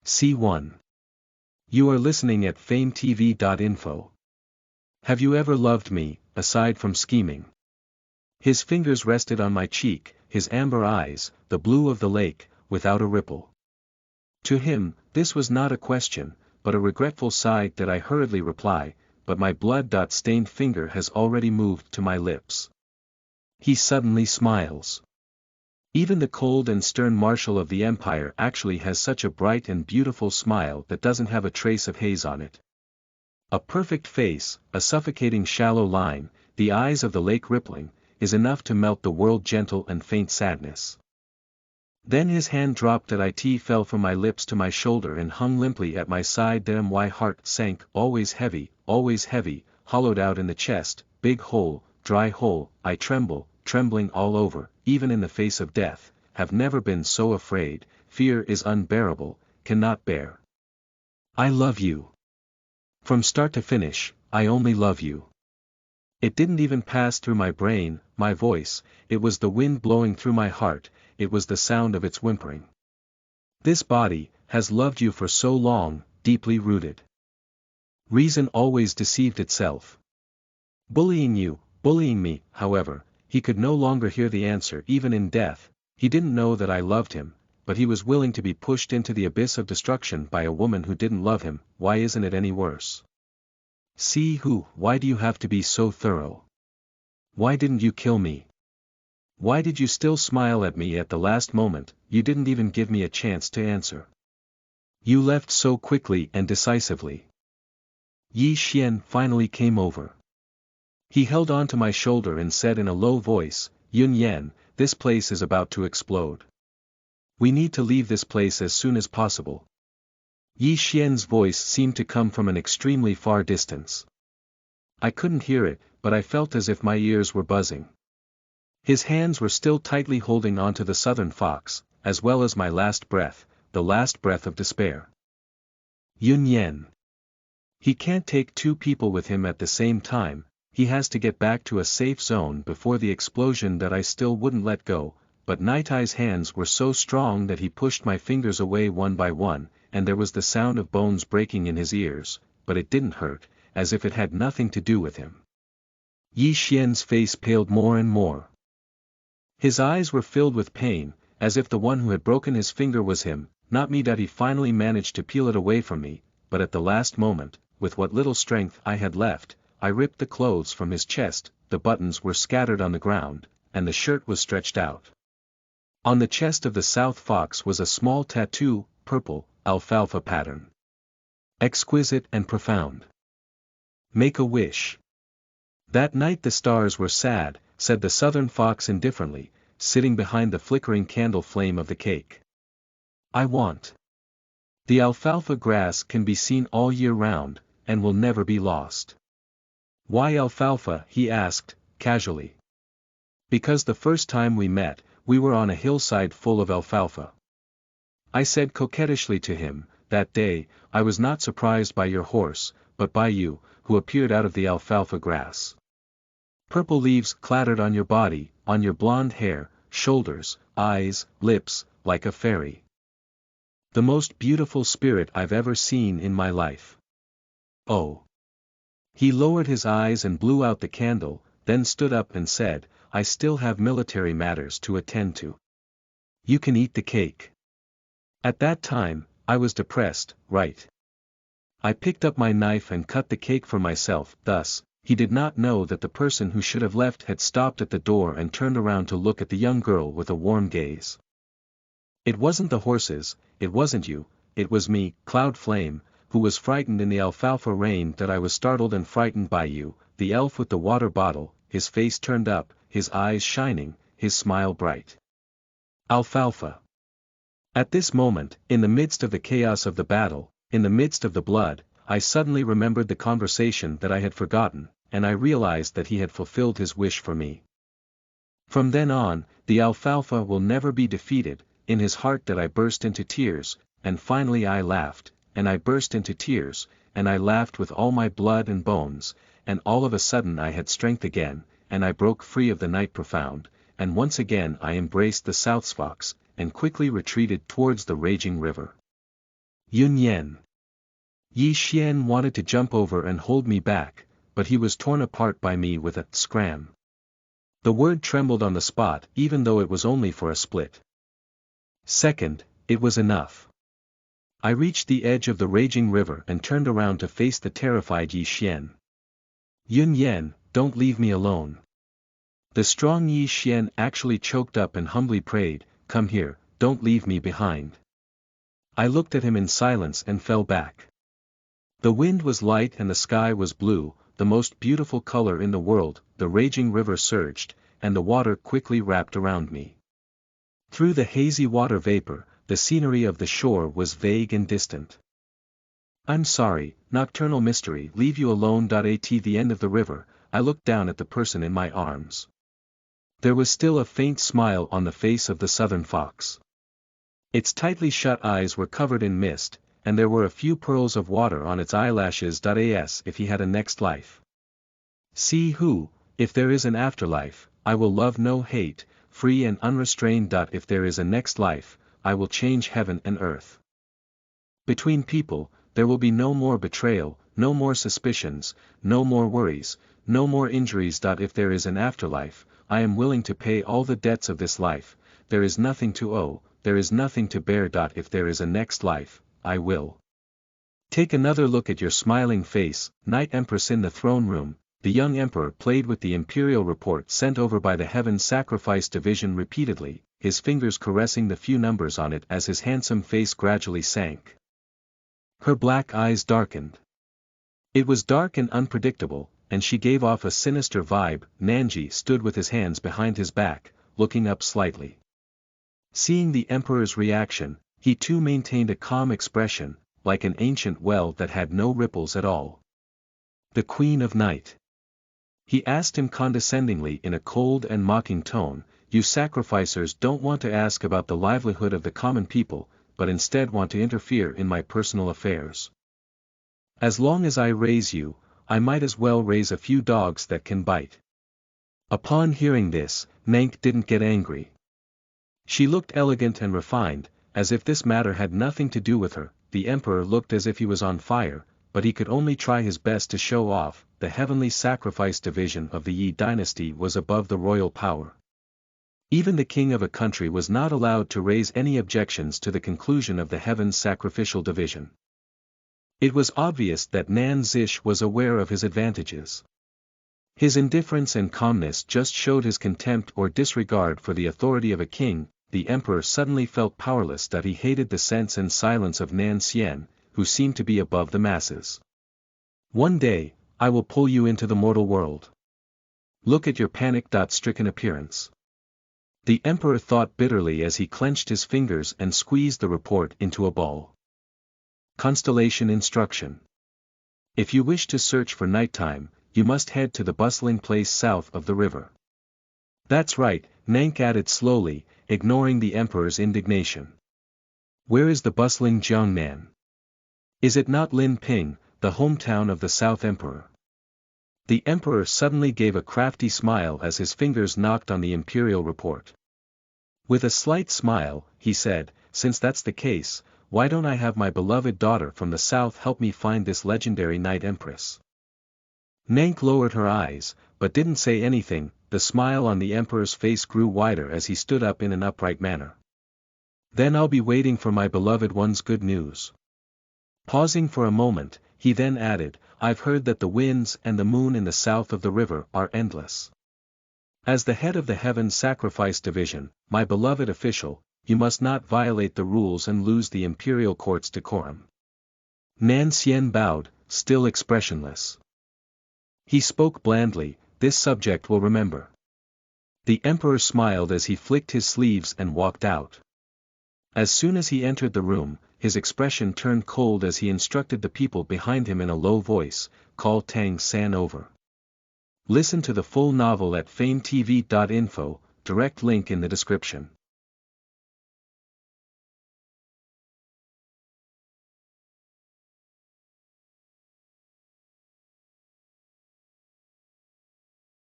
C1. You are listening at FameTV.info. Have you ever loved me, aside from scheming? His fingers rested on my cheek, his amber eyes, the blue of the lake, without a ripple. To him, this was not a question, but a regretful sigh that I hurriedly reply, but my blood-stained finger has already moved to my lips. He suddenly smiles. Even the cold and stern marshal of the empire actually has such a bright and beautiful smile that doesn't have a trace of haze on it. A perfect face, a suffocating shallow line, the eyes of the lake rippling, is enough to melt the world gentle and faint sadness. Then his hand dropped at it fell from my lips to my shoulder and hung limply at my side. Then my heart sank, always heavy, hollowed out in the chest, big hole, dry hole. I trembling all over, even in the face of death, have never been so afraid. Fear is unbearable, cannot bear. I love you. From start to finish, I only love you. It didn't even pass through my brain, my voice, it was the wind blowing through my heart, it was the sound of its whimpering. This body has loved you for so long, deeply rooted. Reason always deceived itself. Bullying me, however, he could no longer hear the answer. Even in death, he didn't know that I loved him, but he was willing to be pushed into the abyss of destruction by a woman who didn't love him. Why isn't it any worse? Why do you have to be so thorough? Why didn't you kill me? Why did you still smile at me at the last moment? You didn't even give me a chance to answer. You left so quickly and decisively. Yi Xian finally came over. He held on to my shoulder and said in a low voice, Yun Yan, this place is about to explode. We need to leave this place as soon as possible. Yi Xian's voice seemed to come from an extremely far distance. I couldn't hear it, but I felt as if my ears were buzzing. His hands were still tightly holding onto the southern fox, as well as my last breath, the last breath of despair. Yun Yan. He can't take two people with him at the same time, he has to get back to a safe zone before the explosion. That I still wouldn't let go, but Nightai's hands were so strong that he pushed my fingers away one by one, and there was the sound of bones breaking in his ears, but it didn't hurt, as if it had nothing to do with him. Yi Xian's face paled more and more. His eyes were filled with pain, as if the one who had broken his finger was him, not me. He finally managed to peel it away from me, but at the last moment, with what little strength I had left, I ripped the clothes from his chest. The buttons were scattered on the ground, and the shirt was stretched out. On the chest of the South Fox was a small tattoo, purple, alfalfa pattern. Exquisite and profound. Make a wish. That night the stars were sad, said the Southern Fox indifferently, sitting behind the flickering candle flame of the cake. I want. The alfalfa grass can be seen all year round, and will never be lost. Why alfalfa? He asked, casually. Because the first time we met, we were on a hillside full of alfalfa. I said coquettishly to him, that day, I was not surprised by your horse, but by you, who appeared out of the alfalfa grass. Purple leaves clattered on your body, on your blonde hair, shoulders, eyes, lips, like a fairy. The most beautiful spirit I've ever seen in my life. Oh. He lowered his eyes and blew out the candle, then stood up and said, I still have military matters to attend to. You can eat the cake. At that time, I was depressed, right? I picked up my knife and cut the cake for myself. Thus, he did not know that the person who should have left had stopped at the door and turned around to look at the young girl with a warm gaze. It wasn't the horses, it wasn't you, it was me, Cloud Flame, who was frightened in the alfalfa rain. That I was startled and frightened by you, the elf with the water bottle, his face turned up, his eyes shining, his smile bright. Alfalfa. At this moment, in the midst of the chaos of the battle, in the midst of the blood, I suddenly remembered the conversation that I had forgotten, and I realized that he had fulfilled his wish for me. From then on, the alfalfa will never be defeated. In his heart that I burst into tears, and finally I laughed, and I burst into tears, and I laughed with all my blood and bones, and all of a sudden I had strength again, and I broke free of the night profound, and once again I embraced the South Fox, and quickly retreated towards the raging river. Yun Yen. Yi Xian wanted to jump over and hold me back, but he was torn apart by me with a scram. The word trembled on the spot even though it was only for a split second. It was enough. I reached the edge of the raging river and turned around to face the terrified Yi Xian. Yun Yen, don't leave me alone. The strong Yi Xian actually choked up and humbly prayed, come here, don't leave me behind. I looked at him in silence and fell back. The wind was light and the sky was blue, the most beautiful color in the world. The raging river surged, and the water quickly wrapped around me. Through the hazy water vapor, the scenery of the shore was vague and distant. I'm sorry, nocturnal mystery, leave you alone. At the end of the river, I looked down at the person in my arms. There was still a faint smile on the face of the southern fox. Its tightly shut eyes were covered in mist, and there were a few pearls of water on its eyelashes. As if he had a next life. See who, if there is an afterlife, I will love no hate, free and unrestrained. If there is a next life, I will change heaven and earth. Between people, there will be no more betrayal, no more suspicions, no more worries, no more injuries. If there is an afterlife, I am willing to pay all the debts of this life. There is nothing to owe, there is nothing to bear. If there is a next life, I will take another look at your smiling face. Night Empress. In the throne room, the young emperor played with the imperial report sent over by the Heaven Sacrifice Division repeatedly, his fingers caressing the few numbers on it as his handsome face gradually sank. Her black eyes darkened. It was dark and unpredictable, and she gave off a sinister vibe. Nanji stood with his hands behind his back, looking up slightly. Seeing the emperor's reaction, he too maintained a calm expression, like an ancient well that had no ripples at all. The Queen of Night. He asked him condescendingly in a cold and mocking tone, you sacrificers don't want to ask about the livelihood of the common people, but instead want to interfere in my personal affairs. As long as I raise you, I might as well raise a few dogs that can bite. Upon hearing this, Nank didn't get angry. She looked elegant and refined, as if this matter had nothing to do with her. The emperor looked as if he was on fire, but he could only try his best to show off. The Heavenly Sacrifice Division of the Yi dynasty was above the royal power. Even the king of a country was not allowed to raise any objections to the conclusion of the Heaven's Sacrificial Division. It was obvious that Nan Zish was aware of his advantages. His indifference and calmness just showed his contempt or disregard for the authority of a king. The emperor suddenly felt powerless. He hated the sense and silence of Nan Xian, who seemed to be above the masses. One day, I will pull you into the mortal world. Look at your panic-stricken appearance. The emperor thought bitterly as he clenched his fingers and squeezed the report into a ball. Constellation instruction. If you wish to search for nighttime, you must head to the bustling place south of the river. That's right, Nank added slowly, ignoring the emperor's indignation. Where is the bustling Jiangnan? Is it not Lin Ping, the hometown of the South Emperor? The emperor suddenly gave a crafty smile as his fingers knocked on the imperial report. With a slight smile, he said, since that's the case, why don't I have my beloved daughter from the south help me find this legendary Night Empress? Nank lowered her eyes, but didn't say anything. The smile on the emperor's face grew wider as he stood up in an upright manner. Then I'll be waiting for my beloved one's good news. Pausing for a moment, he then added, I've heard that the winds and the moon in the south of the river are endless. As the head of the Heaven Sacrifice Division, my beloved official, you must not violate the rules and lose the imperial court's decorum. Nan Xian bowed, still expressionless. He spoke blandly, this subject will remember. The emperor smiled as he flicked his sleeves and walked out. As soon as he entered the room, his expression turned cold as he instructed the people behind him in a low voice, call Tang San over. Listen to the full novel at FameTV.info, direct link in the description.